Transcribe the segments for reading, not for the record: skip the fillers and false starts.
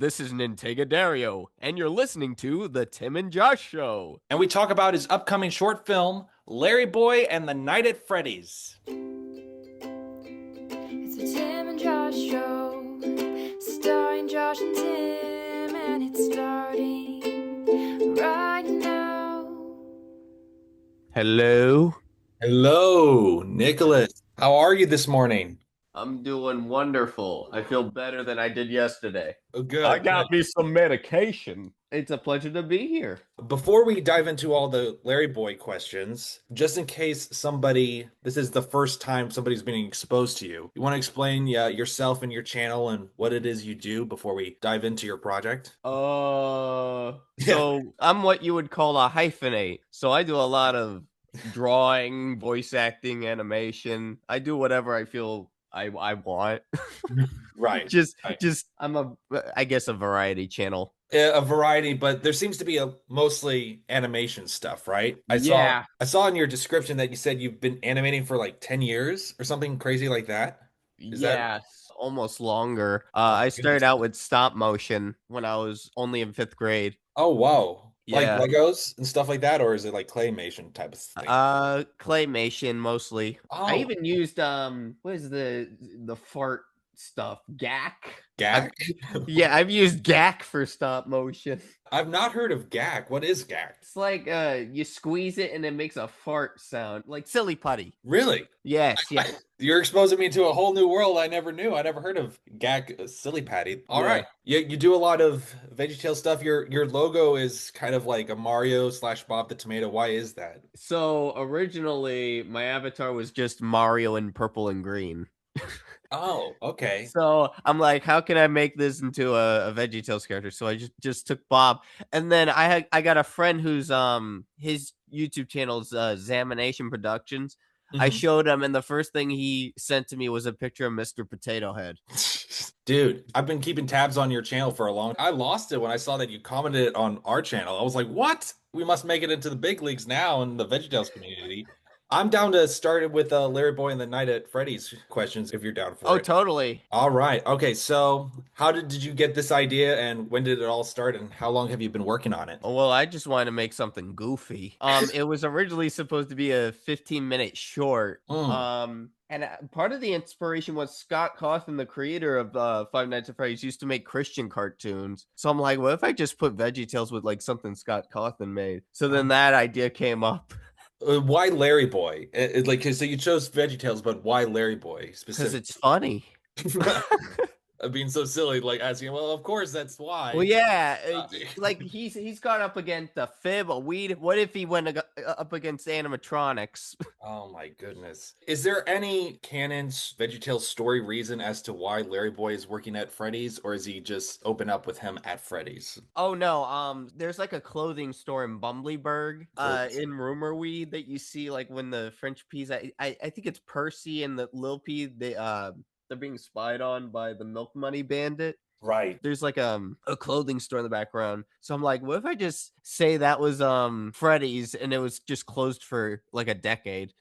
This is Nintega Dario, and you're listening to The Tim and Josh Show. And we talk about his upcoming short film, Larry Boy and the Night at Freddy's. It's the Tim and Josh Show, starring Josh and Tim, and it's starting right now. Hello? Hello, Nicolas. How are you this morning? I'm doing wonderful. I feel better than I did yesterday. Oh, good. I got me some medication. It's a pleasure to be here. Before we dive into all the Larry Boy questions, just in case this is the first time somebody's being exposed to you, you want to explain yourself and your channel and what it is you do before we dive into your project? So I'm what you would call a hyphenate. So I do a lot of drawing, voice acting, animation. I do whatever I feel I want. Right. I'm I guess a variety channel. A variety, but there seems to be a mostly animation stuff, right? I saw in your description that you said you've been animating for like 10 years or something crazy like that. Almost longer. I started out with stop motion when I was only in 5th grade. Oh, wow. Yeah. Like Legos and stuff like that, or is it like claymation type of thing? Claymation mostly. Oh. I even used what is the fart stuff? GAC? GAC? Yeah, I've used GAC for stop motion. I've not heard of GAC. What is GAC? It's like you squeeze it and it makes a fart sound, like silly putty. Really? Yes. You're exposing me to a whole new world I never knew. I never heard of GAC, silly patty. All right. You do a lot of VeggieTales stuff. Your logo is kind of like a Mario / Bob the Tomato. Why is that? So originally my avatar was just Mario in purple and green. Oh, okay. So I'm like, how can I make this into a VeggieTales character? So I just took Bob, and then I got a friend who's his YouTube channel's Examination Productions. I showed him, and the first thing he sent to me was a picture of Mr. Potato Head. Dude, I've been keeping tabs on your channel for a long time. I lost it when I saw that you commented it on our channel. I was like, what? We must make it into the big leagues now in the VeggieTales community. I'm down to start it with Larry Boy and the Night at Freddy's questions if you're down for it. Oh, totally. All right. Okay, so how did you get this idea and when did it all start and how long have you been working on it? Well, I just wanted to make something goofy. It was originally supposed to be a 15-minute short. And part of the inspiration was Scott Cawthon, the creator of Five Nights at Freddy's, used to make Christian cartoons. So I'm like, what if I just put VeggieTales with like something Scott Cawthon made? So then that idea came up. Why Larry Boy? So you chose VeggieTales, but why Larry Boy specifically? Because it's funny. Being so silly, like asking, well, of course that's why. Well, yeah, like he's gone up against a fib, a weed. What if he went up against animatronics? Oh my goodness! Is there any canon VeggieTales story reason as to why Larry Boy is working at Freddy's, or is he just open up with him at Freddy's? Oh no, there's like a clothing store in Bumbleberg, in Rumorweed that you see like when the French peas. I think it's Percy and the Lil P. They're being spied on by the Milk Money Bandit. Right. There's like a clothing store in the background. So I'm like, what if I just say that was Freddy's and it was just closed for like a decade?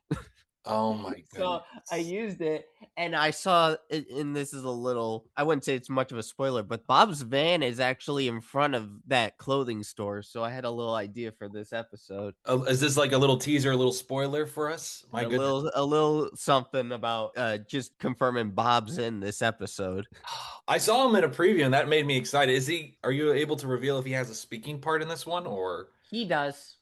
Oh my goodness. So I used it and I saw and this is I wouldn't say it's much of a spoiler, but Bob's van is actually in front of that clothing store. So I had a little idea for this episode. Is this like a little teaser, a little spoiler for us? My goodness. A little something about just confirming Bob's in this episode. I saw him in a preview and that made me excited. Are you able to reveal if he has a speaking part in this one or? He does.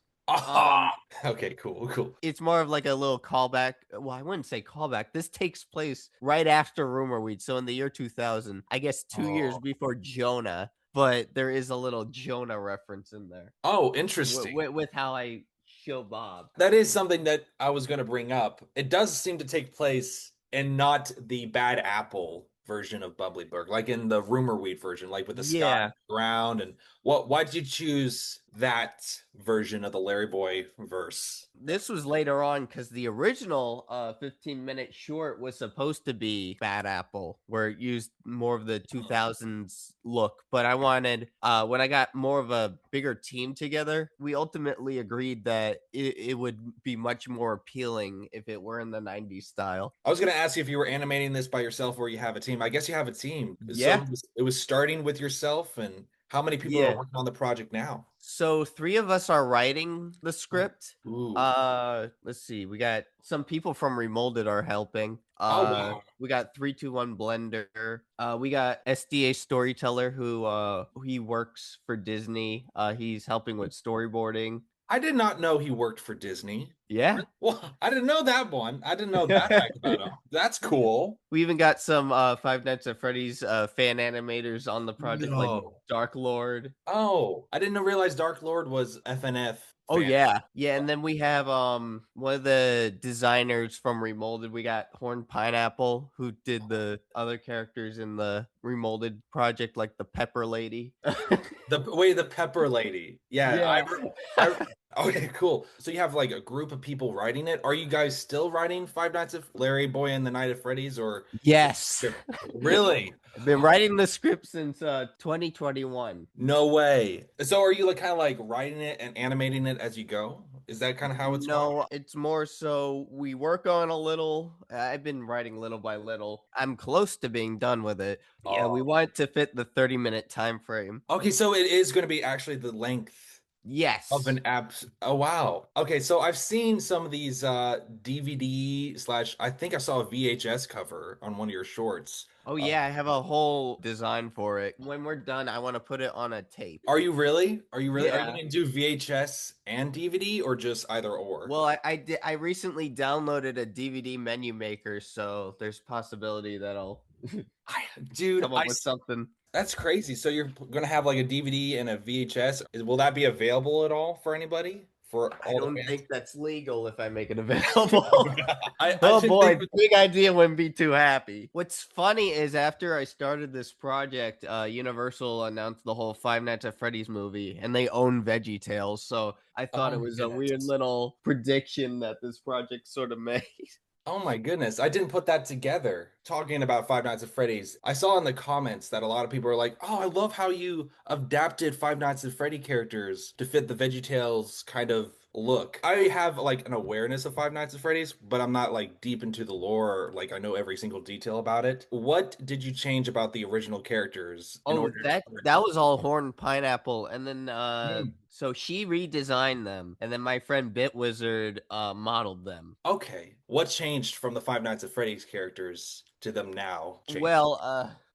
Okay, cool. It's more of like a little callback. Well, I wouldn't say callback. This takes place right after Rumorweed. So in the year 2000, I guess 2 years before Jonah, but there is a little Jonah reference in there. Oh, interesting. With how I show Bob. That is something that I was going to bring up. It does seem to take place and not the Bad Apple version of Bumbleberg, like in the Rumorweed version, like with the sky ground. And why did you choose that version of the Larry Boy verse? This was later on because the original 15-minute short was supposed to be Bad Apple, where it used more of the 2000s look. But I wanted, when I got more of a bigger team together, we ultimately agreed that it would be much more appealing if it were in the 90s style. I was going to ask you if you were animating this by yourself or you have a team. I guess you have a team. Yeah. So it was starting with yourself, and how many people are Yeah. working on the project now? So 3 of us are writing the script. Ooh. Let's see. We got some people from Remolded are helping. Oh, wow. We got 321 Blender. We got SDA Storyteller who he works for Disney. He's helping with storyboarding. I did not know he worked for Disney. Yeah. Well, I didn't know that one. I didn't know that fact about him. That's cool. We even got some Five Nights at Freddy's fan animators on the project, like No. Dark Lord. Oh, I didn't realize Dark Lord was FNF. Oh fan. yeah. And then we have one of the designers from Remolded. We got Horn Pineapple, who did the other characters in the Remolded project, like the Pepper Lady. The Pepper Lady. Yeah. Yeah. Okay, cool. So you have like a group of people writing it. Are you guys still writing Five Nights at Larry Boy and the Night at Freddy's, or Yes. really? I've been writing the script since 2021. No way. So are you like kind of like writing it and animating it as you go? Is that kind of how it's going? No, it's more so we work on a little. I've been writing little by little. I'm close to being done with it. Yeah, we Oh. want it to fit the 30-minute time frame. Okay, so it is going to be actually the length Yes. of an app. Oh, wow. Okay, so I've seen some of these DVD slash, I think I saw a VHS cover on one of your shorts. Oh yeah, I have a whole design for it. When we're done, I want to put it on a tape. Are you really? Are you Yeah. going to do VHS and DVD, or just either or? Well, I recently downloaded a DVD menu maker, so there's possibility that I'll Dude, come up with something. That's crazy. So you're going to have like a DVD and a VHS. Will that be available at all for anybody? For I all don't the fans? think that's legal if I make it available. I Oh should boy, think- big idea wouldn't be too happy. What's funny is after I started this project, Universal announced the whole Five Nights at Freddy's movie, and they own VeggieTales. So I thought Oh it my was a weird goodness. little prediction that this project sort of made. Oh my goodness, I didn't put that together. Talking about Five Nights at Freddy's, I saw in the comments that a lot of people are like, "Oh, I love how you adapted Five Nights at Freddy characters to fit the VeggieTales kind of look." I have like an awareness of Five Nights at Freddy's, but I'm not like deep into the lore, or, like I know every single detail about it. What did you change about the original characters in Oh, order that was all Horn Pineapple, and then so she redesigned them, and then my friend Bitwizard modeled them. Okay, what changed from the Five Nights at Freddy's characters to them now? Well,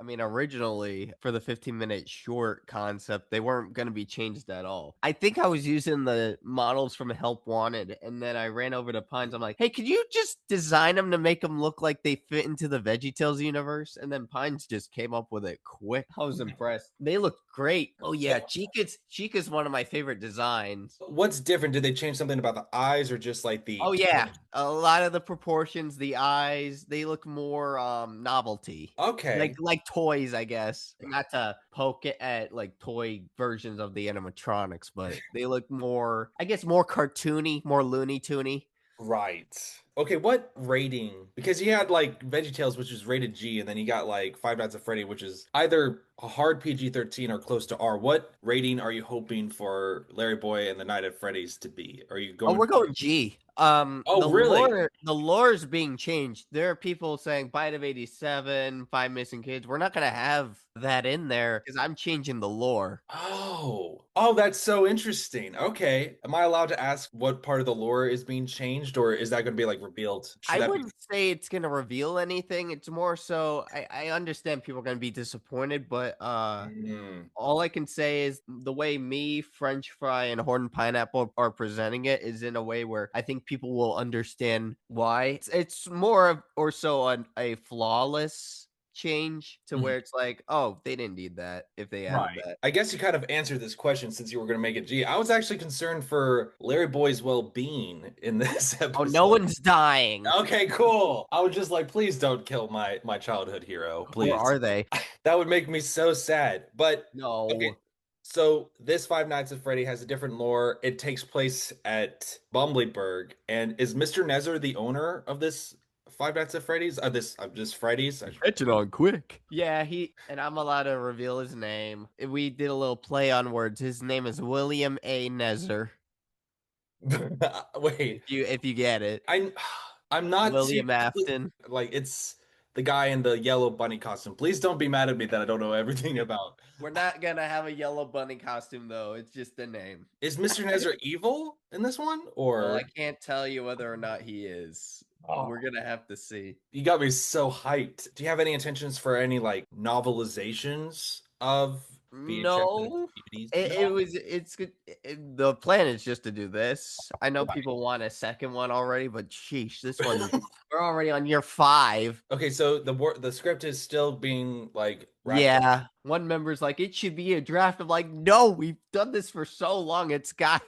I mean, originally for the 15-minute short concept, they weren't going to be changed at all. I think I was using the models from Help Wanted, and then I ran over to Pines. I'm like, hey, could you just design them to make them look like they fit into the VeggieTales universe? And then Pines just came up with it quick. I was impressed. They look great. Oh yeah, Chica's one of my favorite designs. What's different? Did they change something about the eyes, or just like the? Oh yeah, a lot of the proportions, the eyes, they look more novelty. Okay. Like toys, I guess. Not to poke it at like toy versions of the animatronics, but they look more, I guess, more cartoony, more Looney Toony. Right. Okay, what rating? Because you had like VeggieTales, which is rated G, and then you got like Five Nights at Freddy, which is either a hard PG-13 or close to R. What rating are you hoping for Larry Boy and the Night at Freddy's to be? Are you going? Oh, we're going G. Really? The lore is being changed. There are people saying Bite of 87, Five Missing Kids. We're not gonna have that in there because I'm changing the lore. Oh, that's so interesting. Okay. Am I allowed to ask what part of the lore is being changed, or is that going to be like revealed? Should I that be- wouldn't say it's gonna reveal anything. It's more so I understand people are gonna be disappointed, but all I can say is the way me, French Fry, and Horn Pineapple are presenting it is in a way where I think people will understand why. It's more of or so a flawless change to where it's like, oh, they didn't need that if they added that. I guess you kind of answered this question since you were going to make it G. I was actually concerned for Larry Boy's well-being in this episode. Oh, no one's dying. Okay, cool. I was just like, please don't kill my childhood hero, please. Or are they? That would make me so sad. But No. okay, So this Five Nights at Freddy has a different lore. It takes place at Bumbleberg, and is Mr. Nezer the owner of this Five Nights at Freddy's? This just Freddy's. Catch it on quick. Yeah, and I'm allowed to reveal his name. We did a little play on words. His name is William A. Nezer. Wait, If you get it, I'm not William too Afton. like it's the guy in the yellow bunny costume. Please don't be mad at me that I don't know everything about. We're not gonna have a yellow bunny costume though. It's just the name. Is Mr. Nezer evil in this one, Well, or I can't tell you whether or not he is. Oh. We're gonna have to see. You got me so hyped. Do you have any intentions for any like novelizations of VHS No, DVDs? it's good. The plan is just to do this. I know people want a second one already, but sheesh, this one we're already on year 5. Okay, so the script is still being like wrapped up. Yeah, one member's like, it should be a draft. I'm like, no, we've done this for so long. It's got,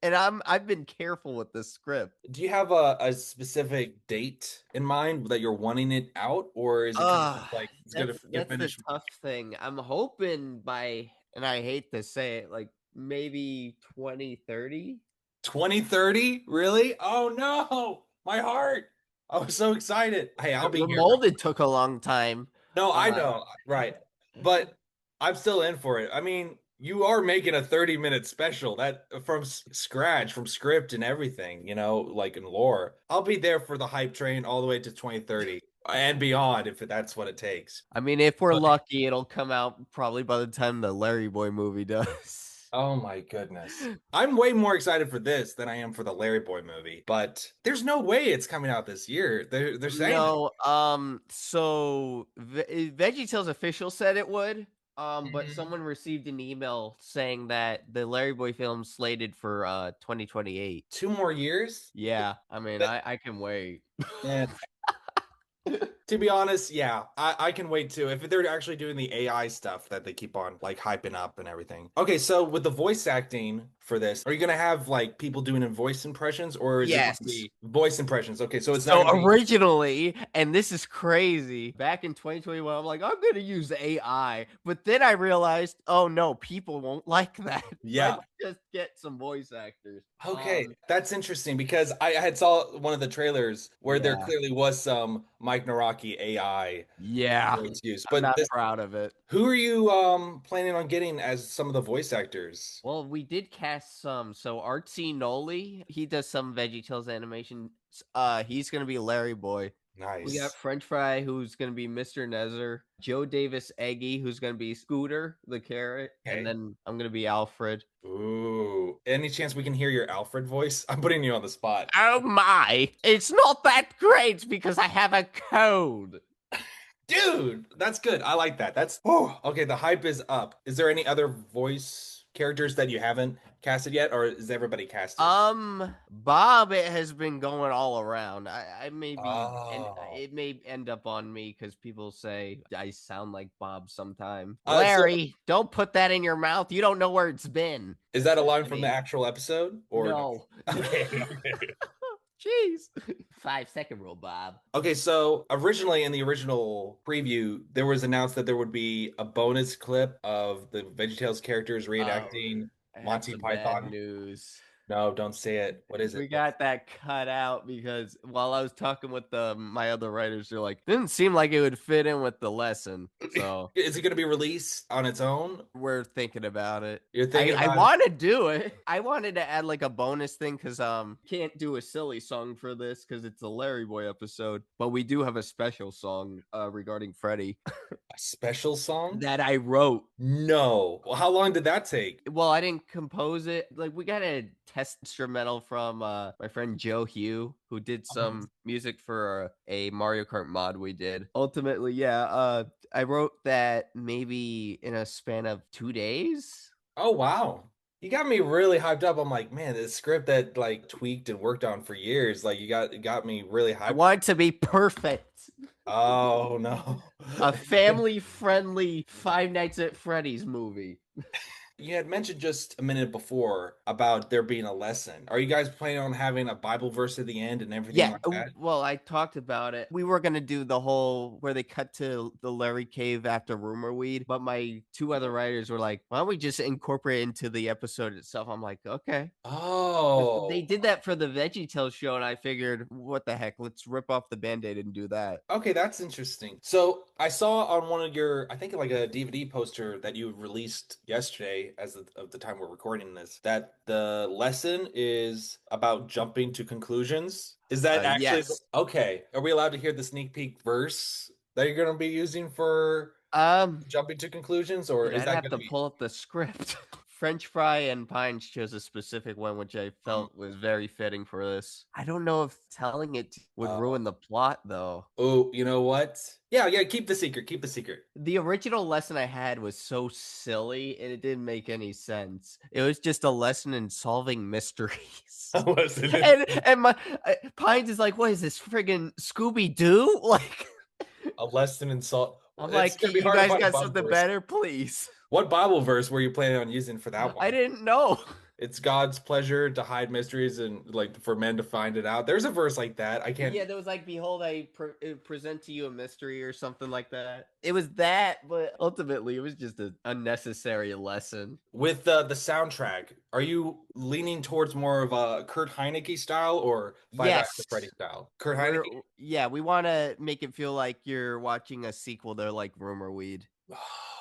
and I've been careful with this script. Do you have a specific date in mind that you're wanting it out, or is it kind of like it's gonna get That's the finished? tough thing. I'm hoping by, and I hate to say it, like maybe 2030. 2030? Really? Oh no, my heart! I was so excited. Hey, I'll be here. Molded took a long time. No, I know, right? But I'm still in for it. I mean, you are making a 30-minute special that from scratch, from script and everything, you know, like in lore. I'll be there for the hype train all the way to 2030 and beyond if that's what it takes. I mean, if we're lucky, it'll come out probably by the time the Larry Boy movie does. Oh my goodness. I'm way more excited for this than I am for the Larry Boy movie, but there's no way it's coming out this year. They're saying No, so VeggieTales official said it would. But someone received an email saying that the Larry Boy film's slated for 2028. 2 more years? Yeah, I mean, I can wait. Yeah. To be honest, yeah, I can wait too. If they're actually doing the AI stuff that they keep on like hyping up and everything. Okay, so with the voice acting for this, are you gonna have like people doing voice impressions, or is it gonna be voice impressions? Okay, so it's not gonna be... originally, and this is crazy. Back in 2021, I'm like, I'm gonna use AI, but then I realized, oh no, people won't like that. Yeah, Let's just get some voice actors. Okay, that's interesting because I had saw one of the trailers where there clearly was some Mike Naraki AI. Yeah, use, I'm but not proud of it. Who are you planning on getting as some of the voice actors? Well, we did cast some. So Artsy Noli, he does some VeggieTales animation. He's gonna be Larry Boy. Nice. We got French Fry, who's gonna be Mr. Nezer. Joe Davis Eggy, who's gonna be Scooter the carrot, and then I'm gonna be Alfred. Ooh, any chance we can hear your Alfred voice? I'm putting you on the spot. Oh my, it's not that great because I have a code. Dude, that's good. I like that. That's okay. The hype is up. Is there any other voice characters that you haven't casted yet, or is everybody casted? Bob, it has been going all around. I may be, and it may end up on me because people say I sound like Bob sometime. Larry, don't put that in your mouth. You don't know where it's been. Is that a line from the actual episode, or no? Okay. Jeez. 5-second rule, Bob. Okay, so originally in the original preview, there was announced that there would be a bonus clip of the VeggieTales characters reenacting Monty Python. Bad news. No, don't say it. What is it? We got that cut out because while I was talking with my other writers, they're like, didn't seem like it would fit in with the lesson. So is it going to be released on its own? We're thinking about it. You're thinking I want to do it. I wanted to add like a bonus thing because can't do a silly song for this because it's a Larry Boy episode, but we do have a special song regarding Freddy. A special song that I wrote. No. Well, how long did that take? Well, I didn't compose it. Like we got a test instrumental from my friend Joe Hugh, who did some music for a Mario Kart mod we did. Ultimately, yeah, I wrote that maybe in a span of 2 days. Oh wow. You got me really hyped up. I'm like, man, this script that like tweaked and worked on for years, like you got me really hyped. I want it to be perfect. Oh no. A family-friendly Five Nights at Freddy's movie. You had mentioned just a minute before about there being a lesson. Are you guys planning on having a Bible verse at the end and everything Yeah, like that? well, I talked about it. We were gonna do the whole where they cut to the Larry cave after Rumor Weed, but my two other writers were like, "Why don't we just incorporate it into the episode itself?" I'm like, "Okay." They Oh, did that for the VeggieTales show, and I figured, what the heck? Let's rip off the Band-Aid and do that. okay, that's interesting. So I saw on one of your, I think like a DVD poster that you released yesterday, as of the time we're recording this, that the lesson is about jumping to conclusions. Is that actually Yes. okay? Are we allowed to hear the sneak peek verse that you're going to be using for jumping to conclusions, or Dude, is I'd that have going to to be? pull up the script. French Fry and Pines chose a specific one, which I felt was very fitting for this. I don't know if telling it would ruin the plot, though. Oh, you know what? Yeah, yeah. Keep the secret. Keep the secret. The original lesson I had was so silly, and it didn't make any sense. It was just a lesson in solving mysteries. Listen, And my Pines is like, "What is this friggin' Scooby Doo?" Like, a lesson in salt. I'm It's like, gonna be "You hard to guys find a got Bible something verse. better, please." What Bible verse were you planning on using for that I one? didn't know. It's God's pleasure to hide mysteries and like for men to find it out. There's a verse like that. I can't. Yeah, there was like, "Behold, I present to you a mystery," or something like that. It was that, but ultimately, it was just an unnecessary lesson. With the soundtrack, are you leaning towards more of a Kurt Heineke style or Five Nights Yes, at Freddy style? Kurt we're Heineke. yeah, we want to make it feel like you're watching a sequel to like Rumor Weed.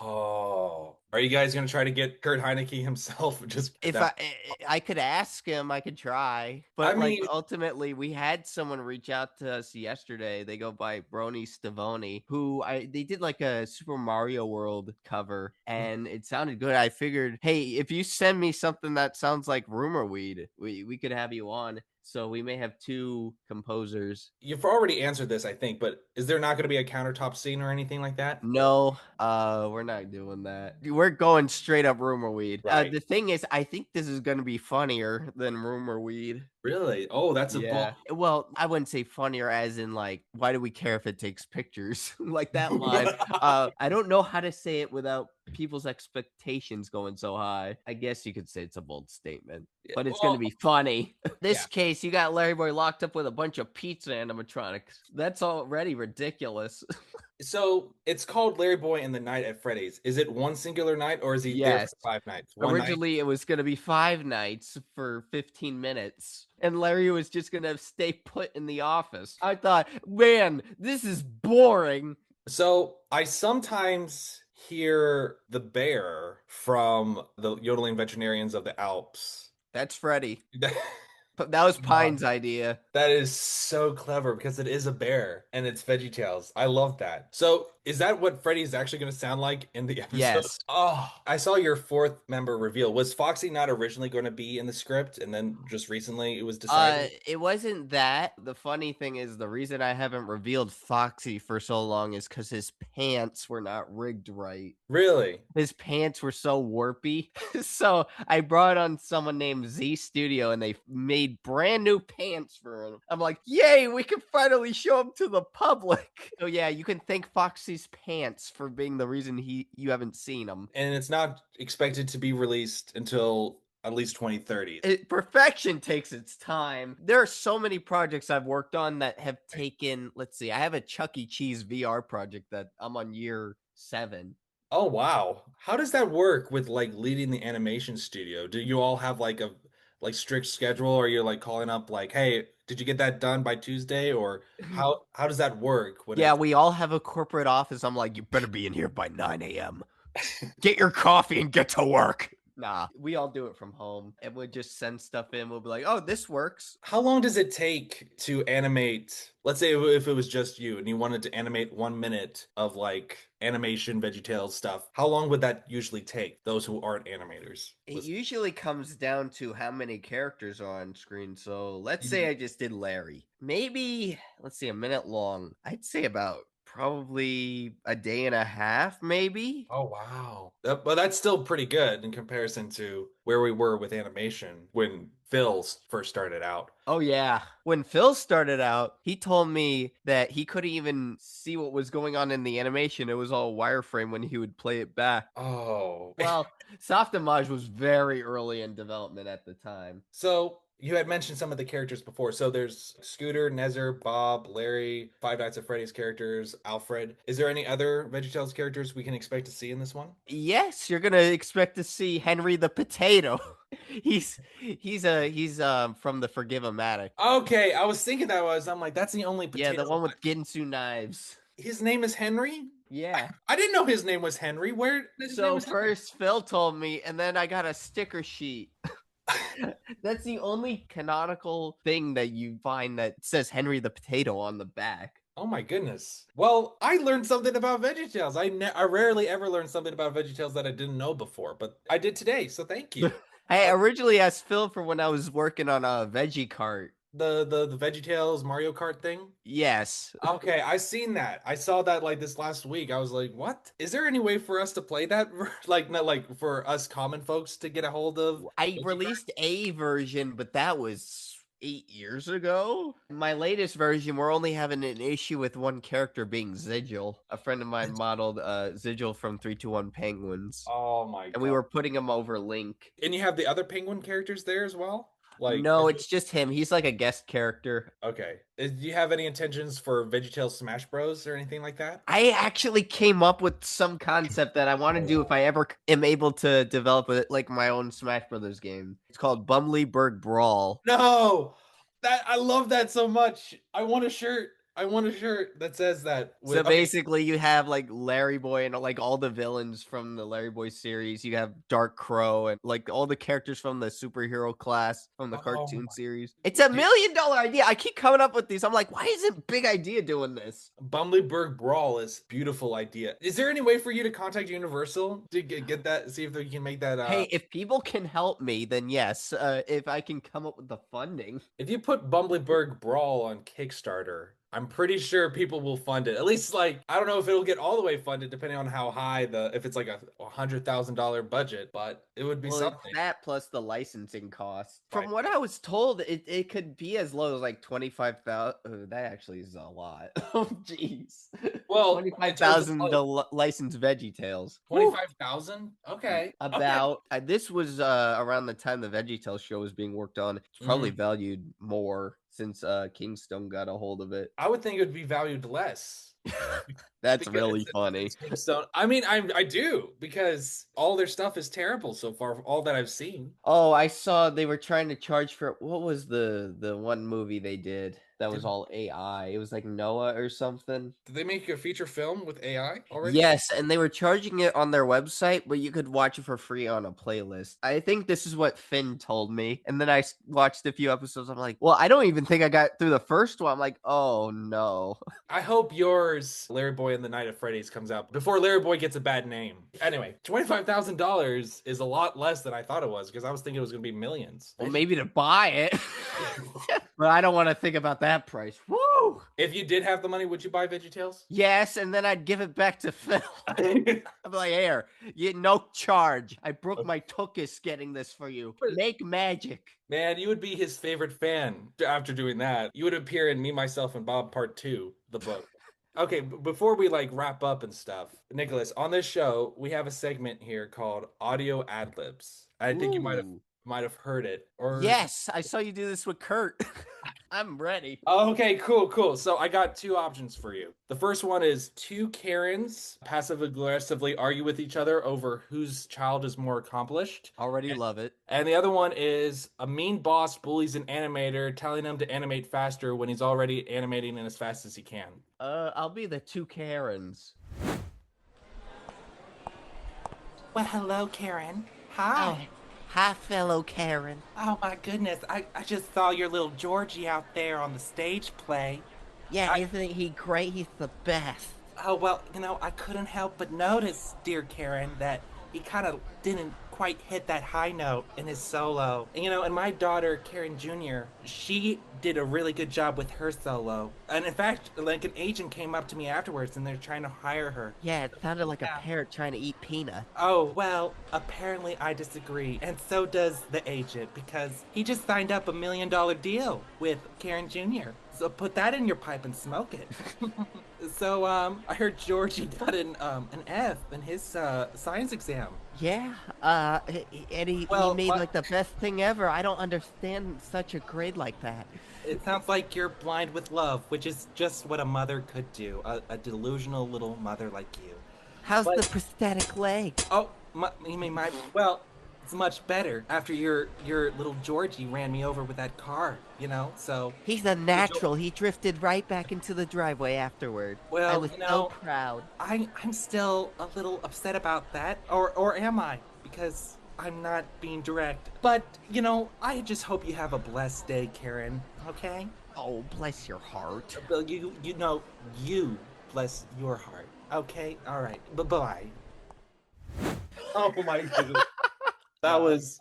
Oh, are you guys gonna try to get Kurt Heineke himself? Just If that. I could ask him, I could try. I But like mean, ultimately, we had someone reach out to us yesterday. They go by Brony Stavoni, who they did like a Super Mario World cover, and it sounded good. I figured, hey, if you send me something that sounds like Rumor Weed, we could have you on. So we may have two composers. you've already answered this, I think, but is there not going to be a countertop scene or anything like that? No, we're not doing that. We're going straight up Rumor Weed. Right. The thing is, I think this is gonna be funnier than Rumor Weed. Really? Oh, that's a bold. Yeah. Well, I wouldn't say funnier as in like, why do we care if it takes pictures? Like that line. I don't know how to say it without people's expectations going so high. I guess you could say it's a bold statement, Yeah, but it's well, gonna be funny. This yeah. case, you got Larry Boy locked up with a bunch of pizza animatronics. That's already ridiculous. So it's called Larry Boy and the Night at Freddy's. Is it one singular night or is he there Yes. for 5 nights? One night. Originally, it was going to be 5 nights for 15 minutes, and Larry was just going to stay put in the office. I thought, man, this is boring. So I sometimes hear the bear from the yodeling veterinarians of the Alps. That's Freddy. That was Pine's idea. That is so clever because it is a bear and it's VeggieTales. I love that. So, is that what Freddy's actually going to sound like in the episode? Yes. Oh, I saw your fourth member reveal. Was Foxy not originally going to be in the script and then just recently it was decided? It wasn't that. The funny thing is, the reason I haven't revealed Foxy for so long is because his pants were not rigged right. Really? His pants were so warpy. So I brought on someone named Z Studio, and they made brand new pants for him. I'm like, yay, we can finally show him to the public. So yeah, you can thank Foxy's pants for being the reason you haven't seen them. And it's not expected to be released until at least 2030. Perfection takes its time. There are so many projects I've worked on that have taken, let's see, I have a Chuck E. Cheese VR project that I'm on year 7. Oh wow. How does that work with like leading the animation studio? Do you all have like a strict schedule or you're like calling up like, "Hey, did you get that done by Tuesday?" or how does that work when Yeah, it's we all have a corporate office. I'm like, you better be in here by 9 a.m. Get your coffee and get to work. Nah, we all do it from home, and we'll just send stuff in. We'll be like, oh, this works. How long does it take to animate? Let's say if it was just you and you wanted to animate 1 minute of like animation VeggieTales stuff, how long would that usually take? Those who aren't animators. It usually comes down to how many characters are on screen. So let's say I just did Larry. Maybe, let's see, a minute long. I'd say about probably a day and a half, maybe. Oh, wow. But that's still pretty good in comparison to where we were with animation when Phil first started out. Oh yeah. When Phil started out, he told me that he couldn't even see what was going on in the animation. It was all wireframe when he would play it back. Oh. Well, Softimage was very early in development at the time. So you had mentioned some of the characters before. So there's Scooter, Nezzer, Bob, Larry, Five Nights at Freddy's characters, Alfred. Is there any other VeggieTales characters we can expect to see in this one? Yes, you're gonna expect to see Henry the Potato. he's from the Forgive-O-Matic. Okay, I was thinking I'm like, that's the only Yeah, potato. the one with Ginsu knives. His name is Henry? Yeah. I didn't know his name was Henry. Where his name So was Henry? first Phil told me, and then I got a sticker sheet. That's the only canonical thing that you find that says Henry the Potato on the back. Oh my goodness. Well, I learned something about VeggieTales. I rarely ever learned something about VeggieTales that I didn't know before, but I did today, so thank you. I originally asked Phil for when I was working on a veggie cart. The VeggieTales Mario Kart thing? Yes. Okay, I seen that. I saw that like this last week. I was like, "What? Is there any way for us to play that like not like for us common folks to get a hold of?" I released a version, but that was 8 years ago. My latest version, we're only having an issue with one character being Zigil. A friend of mine modeled Zigil from 321 Penguins. Oh my And god. we were putting him over Link. And you have the other penguin characters there as well? Like No, it's just him. He's like a guest character. okay. Do you have any intentions for VeggieTales Smash Bros or anything like that? I actually came up with some concept that I want to do if I ever am able to develop like my own Smash Brothers game. It's called Bumbleyburg Brawl. No. That I love that so much. I want a shirt. I want a shirt that says that. So basically, you have like Larry Boy and like all the villains from the Larry Boy series. You have Dark Crow and like all the characters from the superhero class from the cartoon series. It's $1 million idea. I keep coming up with these. I'm like, why isn't Big Idea doing this? Bumbleyburg Brawl is beautiful idea. Is there any way for you to contact Universal to get that? See if they can make that. Hey, if people can help me, then yes. If I can come up with the funding. If you put Bumbleyburg Brawl on Kickstarter, I'm pretty sure people will fund it. At least, like, I don't know if it'll get all the way funded, depending on how high if it's like a $100,000 budget, but it would be something. That plus the licensing cost. Right. From what I was told, it could be as low as like 25,000. Oh, that actually is a lot. Oh, jeez. Well, 25,000 to license VeggieTales. 25,000? Okay. This was around the time the VeggieTales show was being worked on. It's probably valued more since Kingstone got a hold of it. I would think it would be valued less. That's really funny. So, I mean, I do, because all their stuff is terrible so far, all that I've seen. Oh, I saw they were trying to charge for, what was the one movie they did that was all AI? It was like Noah or something. Did they make a feature film with AI already? Yes, and they were charging it on their website, but you could watch it for free on a playlist. I think this is what Finn told me. And then I watched a few episodes. I'm like, well, I don't even think I got through the first one. I'm like, oh no. I hope yours, Larry Boy and the Night of Freddy's, comes out before Larry Boy gets a bad name. Anyway, $25,000 is a lot less than I thought it was, because I was thinking it was going to be millions. Well, maybe to buy it. But I don't want to think about that price. Woo! If you did have the money, would you buy VeggieTales? Yes, and then I'd give it back to Phil. I'd be like, here, no charge. I broke my tuchus getting this for you. Make magic. Man, you would be his favorite fan after doing that. You would appear in Me, Myself, and Bob Part 2, the book. Okay, before we like wrap up and stuff, Nicolas, on this show, we have a segment here called Audio Ad Libs. I think you might have heard it. Or yes, I saw you do this with Kurt. I'm ready. Okay, cool. So I got two options for you. The first one is two Karens passive aggressively argue with each other over whose child is more accomplished. Already love it. And the other one is a mean boss bullies an animator, telling him to animate faster when he's already animating as fast as he can. I'll be the two Karens. Well, hello, Karen. Hi. Oh. Hi, fellow Karen. Oh, my goodness. I just saw your little Georgie out there on the stage play. Yeah, isn't he great? He's the best. Oh, well, I couldn't help but notice, dear Karen, that he kind of didn't quite hit that high note in his solo. And, and my daughter, Karen Jr., she did a really good job with her solo. And in fact, like an agent came up to me afterwards and they're trying to hire her. Yeah, it sounded like a parrot trying to eat peanut. Oh, well, apparently I disagree. And so does the agent, because he just signed up $1 million deal with Karen Jr. So put that in your pipe and smoke it. So, I heard Georgie got an F in his science exam. Yeah, and he made like the best thing ever. I don't understand such a grade like that. It sounds like you're blind with love, which is just what a mother could do. A delusional little mother like you. How's the prosthetic leg? Oh, you mean my... Well, it's much better after your little Georgie ran me over with that car, so... He's a natural. He drifted right back into the driveway afterward. Well, I was so proud. I'm still a little upset about that. Or am I? Because I'm not being direct. But, I just hope you have a blessed day, Karen. Okay? Oh, bless your heart. Well, you bless your heart. Okay? All right. Bye-bye. Oh, my goodness. That was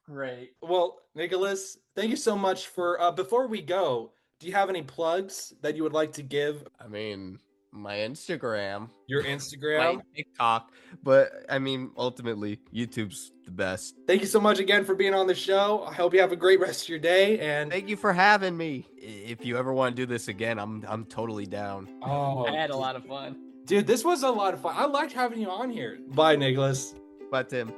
great. Well, Nicolas, thank you so much for, before we go, do you have any plugs that you would like to give? I mean, my Instagram. Your Instagram? My TikTok. But, ultimately, YouTube's the best. Thank you so much again for being on the show. I hope you have a great rest of your day, and... Thank you for having me. If you ever want to do this again, I'm totally down. Oh, I had a lot of fun. Dude, this was a lot of fun. I liked having you on here. Bye, Nicolas. Bye, Tim.